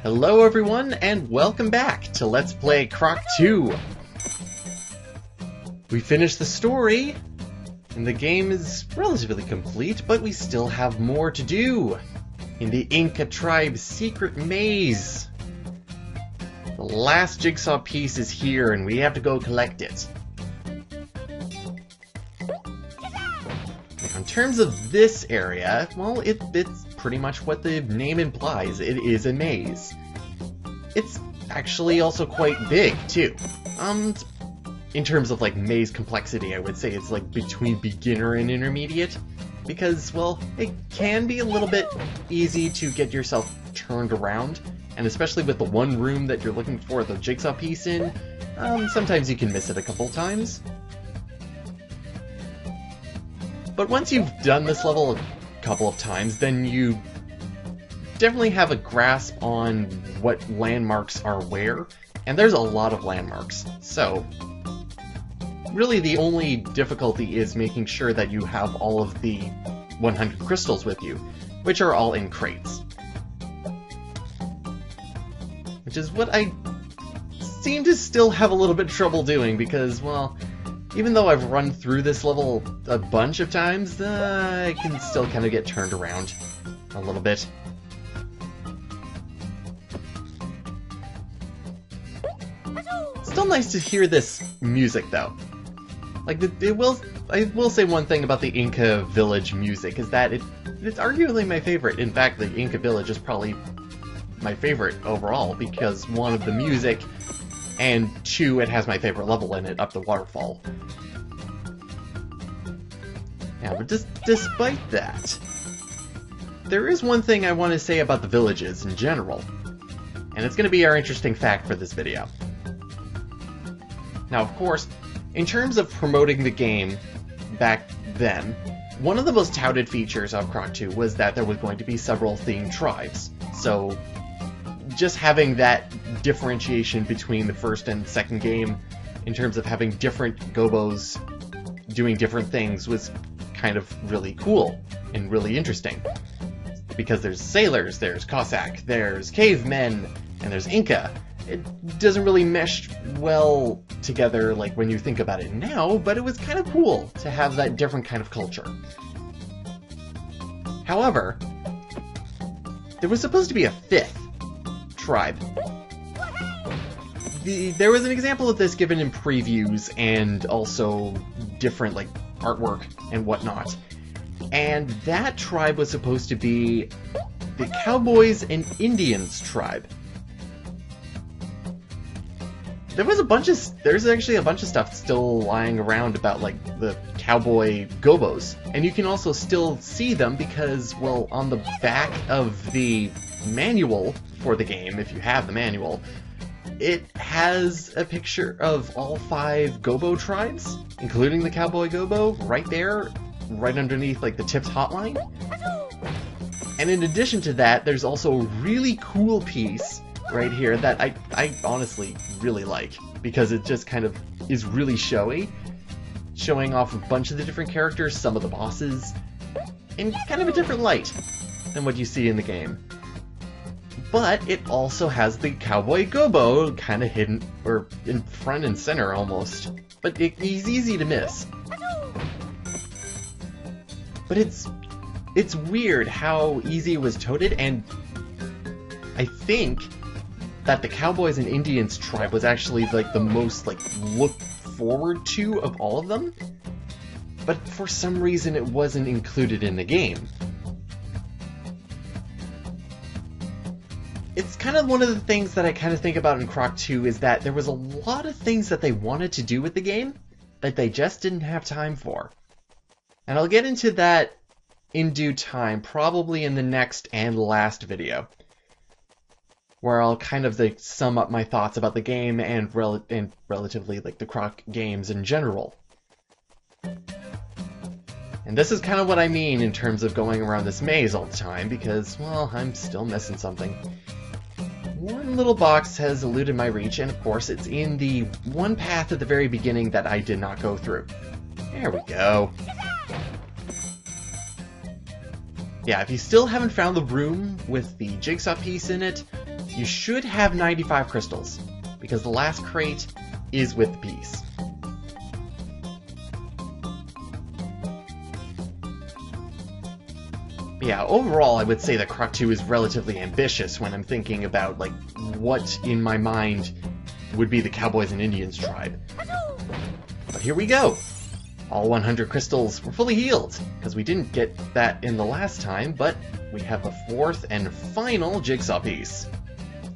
Hello everyone, and welcome back to Let's Play Croc 2! We finished the story, and the game is relatively complete, but we still have more to do in the Inca tribe's secret maze. The last jigsaw piece is here, and we have to go collect it. Now, in terms of this area, well, it's pretty much what the name implies. It is a maze. It's actually also quite big, too. In terms of, like, maze complexity, I would say it's, like, between beginner and intermediate. Because, well, it can be a little bit easy to get yourself turned around. And especially with the one room that you're looking for the jigsaw piece in, sometimes you can miss it a couple times. But once you've done this level a couple of times, then you definitely have a grasp on what landmarks are where, and there's a lot of landmarks. So, really the only difficulty is making sure that you have all of the 100 crystals with you, which are all in crates. Which is what I seem to still have a little bit of trouble doing, because, well, even though I've run through this level a bunch of times, I can still kind of get turned around a little bit. Still nice to hear this music, though. Like, I will say one thing about the Inca village music, is that it's arguably my favorite. In fact, the Inca village is probably my favorite overall, because one of the music, and two, it has my favorite level in it, up the waterfall. Yeah, but despite that, there is one thing I want to say about the villages in general, and it's going to be our interesting fact for this video. Now, of course, in terms of promoting the game back then, one of the most touted features of Croc 2 was that there was going to be several themed tribes. So, just having that differentiation between the first and second game, in terms of having different Gobbos doing different things, was kind of really cool and really interesting. Because there's sailors, there's Cossack, there's cavemen, and there's Inca. It doesn't really mesh well together, like, when you think about it now, but it was kind of cool to have that different kind of culture. However, there was supposed to be a fifth tribe. There was an example of this given in previews and also different, like, artwork and whatnot. And that tribe was supposed to be the Cowboys and Indians tribe. There's actually a bunch of stuff still lying around about, like, the Cowboy Gobbos. And you can also still see them because, well, on the back of the manual for the game, if you have the manual, it has a picture of all 5 Gobbo tribes, including the Cowboy Gobbo, right there, right underneath, like, the Tips hotline. And in addition to that, there's also a really cool piece right here that I honestly really like, because it just kind of is really showy, showing off a bunch of the different characters, some of the bosses, in kind of a different light than what you see in the game. But it also has the Cowboy Gobbo kind of hidden, or in front and center almost, but he's easy to miss. But it's weird how easy it was toted, and I think that the Cowboys and Indians tribe was actually, like, the most, like, looked forward to of all of them, but for some reason it wasn't included in the game. It's kind of one of the things that I kind of think about in Croc 2, is that there was a lot of things that they wanted to do with the game that they just didn't have time for. And I'll get into that in due time, probably in the next and last video, where I'll kind of, like, sum up my thoughts about the game and relatively, like, the Croc games in general. And this is kind of what I mean in terms of going around this maze all the time, because, well, I'm still missing something. One little box has eluded my reach, and of course it's in the one path at the very beginning that I did not go through. There we go. Yeah, if you still haven't found the room with the jigsaw piece in it, you should have 95 crystals, because the last crate is with the piece. Yeah, overall I would say that Croc 2 is relatively ambitious when I'm thinking about, like, what in my mind would be the Cowboys and Indians tribe. But here we go! All 100 crystals were fully healed, because we didn't get that in the last time, but we have the fourth and final jigsaw piece.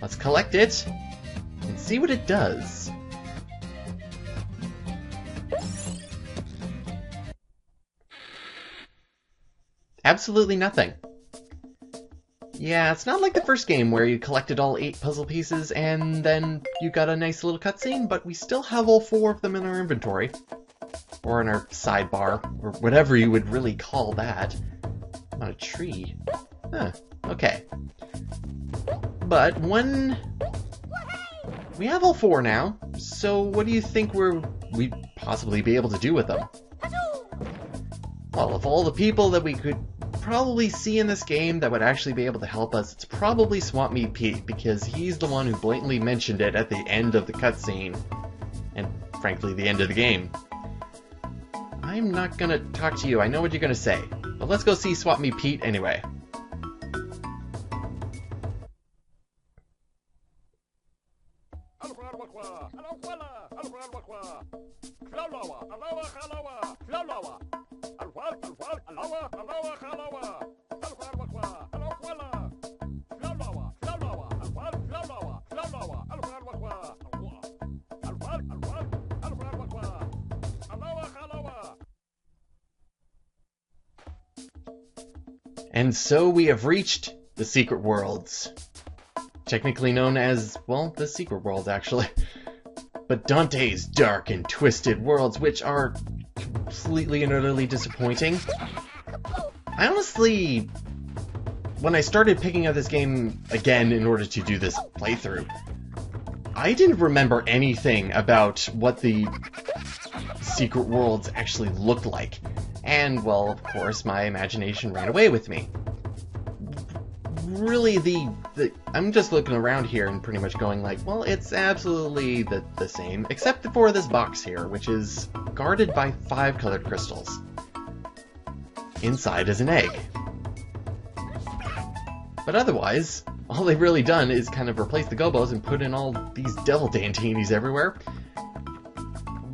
Let's collect it and see what it does. Absolutely nothing. Yeah, it's not like the first game where you collected all 8 puzzle pieces and then you got a nice little cutscene, but we still have all 4 of them in our inventory. Or in our sidebar, or whatever you would really call that. On a tree. Huh, okay. But we have all 4 now, so what do you think we'd possibly be able to do with them? Well, of all the people that we could probably see in this game that would actually be able to help us, it's probably Swamp Meat Pete, because he's the one who blatantly mentioned it at the end of the cutscene, and frankly, the end of the game. I'm not gonna talk to you, I know what you're gonna say, but let's go see Swamp Meat Pete anyway. And so we have reached the Secret Worlds. Technically known as, well, the Secret Worlds, actually. But Dante's dark and twisted worlds, which are completely and utterly disappointing. I honestly, when I started picking up this game again in order to do this playthrough, I didn't remember anything about what the Secret Worlds actually looked like. And, well, of course, my imagination ran away with me. Really, I'm just looking around here and pretty much going like, well, it's absolutely the same, except for this box here, which is guarded by 5 colored crystals. Inside is an egg. But otherwise, all they've really done is kind of replace the Gobbos and put in all these devil dantinis everywhere.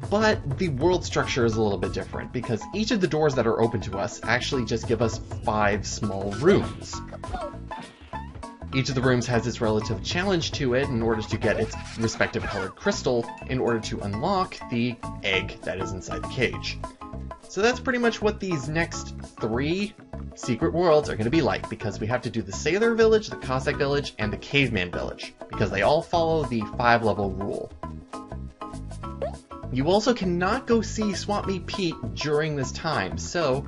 But the world structure is a little bit different, because each of the doors that are open to us actually just give us 5 small rooms. Each of the rooms has its relative challenge to it in order to get its respective colored crystal in order to unlock the egg that is inside the cage. So that's pretty much what these next 3 secret worlds are going to be like, because we have to do the Sailor Village, the Cossack Village, and the Caveman Village, because they all follow the 5-level rule. You also cannot go see Swamp Meat Pete during this time, so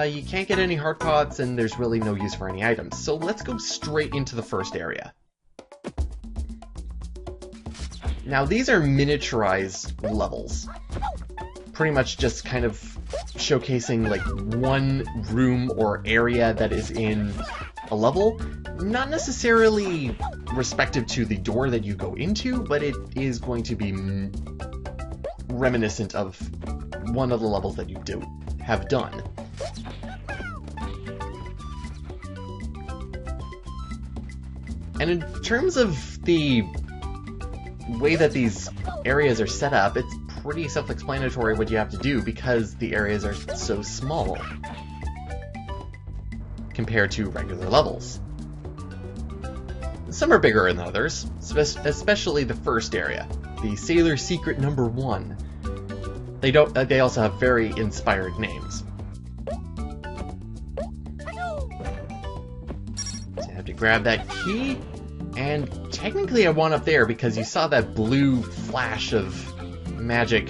you can't get any heart pots and there's really no use for any items. So let's go straight into the first area. Now these are miniaturized levels. Pretty much just kind of showcasing like one room or area that is in a level. Not necessarily respective to the door that you go into, but it is going to be reminiscent of one of the levels that you have done. And in terms of the way that these areas are set up, it's pretty self-explanatory what you have to do because the areas are so small compared to regular levels. Some are bigger than others, especially the first area, the Sailor Secret number 1. They also have very inspired names. So I have to grab that key, and technically I won up there because you saw that blue flash of magic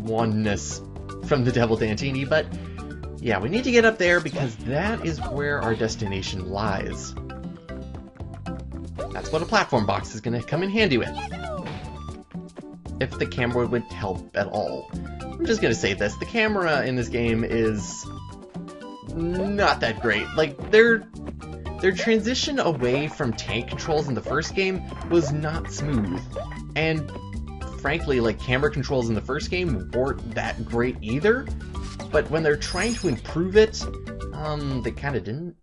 wandness from the Devil Dantini, but yeah, we need to get up there because that is where our destination lies. That's what a platform box is going to come in handy with. If the camera would help at all. I'm just going to say this, the camera in this game is not that great. Like, there's their transition away from tank controls in the first game was not smooth. And frankly, like, camera controls in the first game weren't that great either. But when they're trying to improve it, they kind of didn't.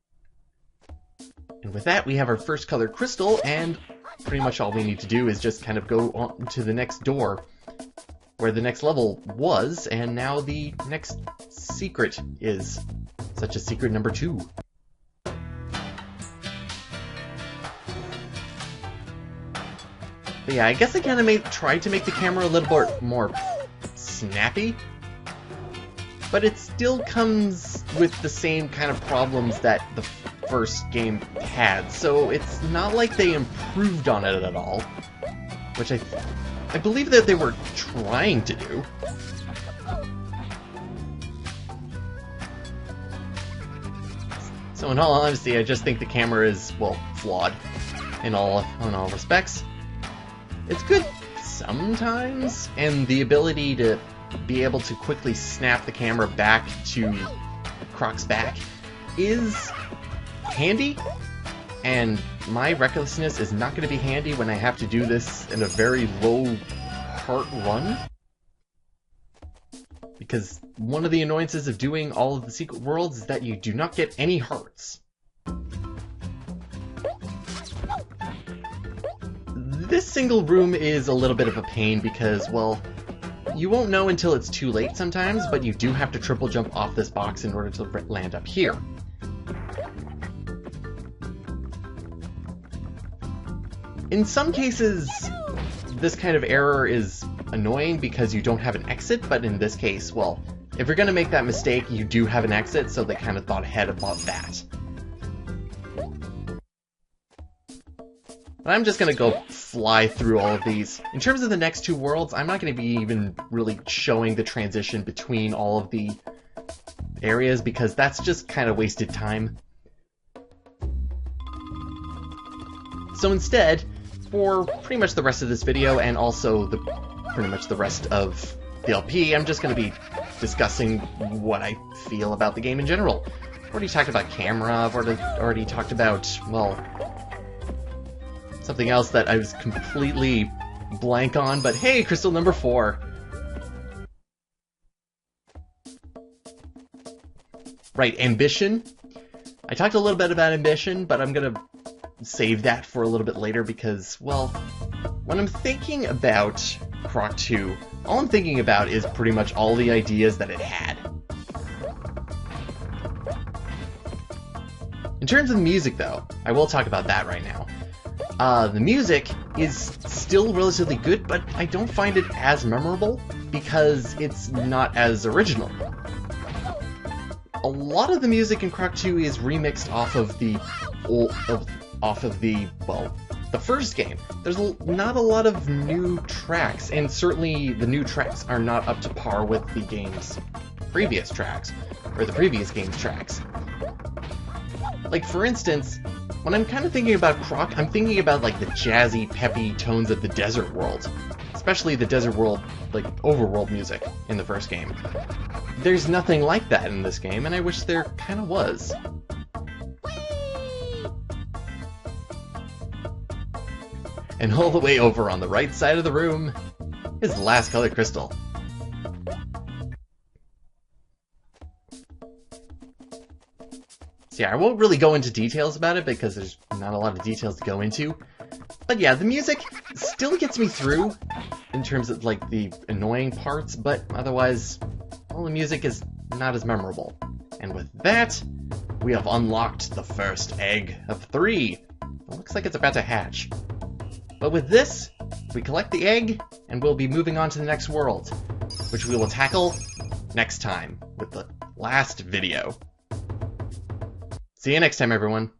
And with that, we have our first colored crystal, and pretty much all we need to do is just kind of go on to the next door, where the next level was, and now the next secret is, such as secret number 2. But yeah, I guess I kind of tried to make the camera a little bit more snappy, but it still comes with the same kind of problems that the first game had, so it's not like they improved on it at all, which I believe that they were trying to do. So in all honesty, I just think the camera is, well, flawed in all respects. It's good sometimes, and the ability to be able to quickly snap the camera back to Croc's back is handy, and my recklessness is not going to be handy when I have to do this in a very low heart run. Because one of the annoyances of doing all of the secret worlds is that you do not get any hearts. This single room is a little bit of a pain because, well, you won't know until it's too late sometimes, but you do have to triple jump off this box in order to land up here. In some cases, this kind of error is annoying because you don't have an exit, but in this case, well, if you're going to make that mistake, you do have an exit, so they kind of thought ahead about that. But I'm just going to go fly through all of these. In terms of the next 2 worlds, I'm not going to be even really showing the transition between all of the areas because that's just kind of wasted time. So instead, for pretty much the rest of this video and also pretty much the rest of the LP, I'm just going to be discussing what I feel about the game in general. I've already talked about camera, I've already talked about, well, something else that I was completely blank on, but hey, crystal number 4! Right, ambition. I talked a little bit about ambition, but I'm gonna save that for a little bit later because, well, when I'm thinking about Croc 2, all I'm thinking about is pretty much all the ideas that it had. In terms of music, though, I will talk about that right now. The music is still relatively good, but I don't find it as memorable because it's not as original. A lot of the music in Croc 2 is remixed off of the the first game. There's not a lot of new tracks, and certainly the new tracks are not up to par with the game's previous tracks, or the previous game's tracks. Like, for instance, when I'm kind of thinking about Croc, I'm thinking about, like, the jazzy, peppy tones of the desert world. Especially the desert world, like, overworld music in the first game. There's nothing like that in this game, and I wish there kind of was. And all the way over on the right side of the room is the last colored crystal. So yeah, I won't really go into details about it because there's not a lot of details to go into. But yeah, the music still gets me through in terms of, like, the annoying parts, but otherwise, well, the music is not as memorable. And with that, we have unlocked the first egg of 3. It looks like it's about to hatch. But with this, we collect the egg, and we'll be moving on to the next world, which we will tackle next time with the last video. See you next time, everyone.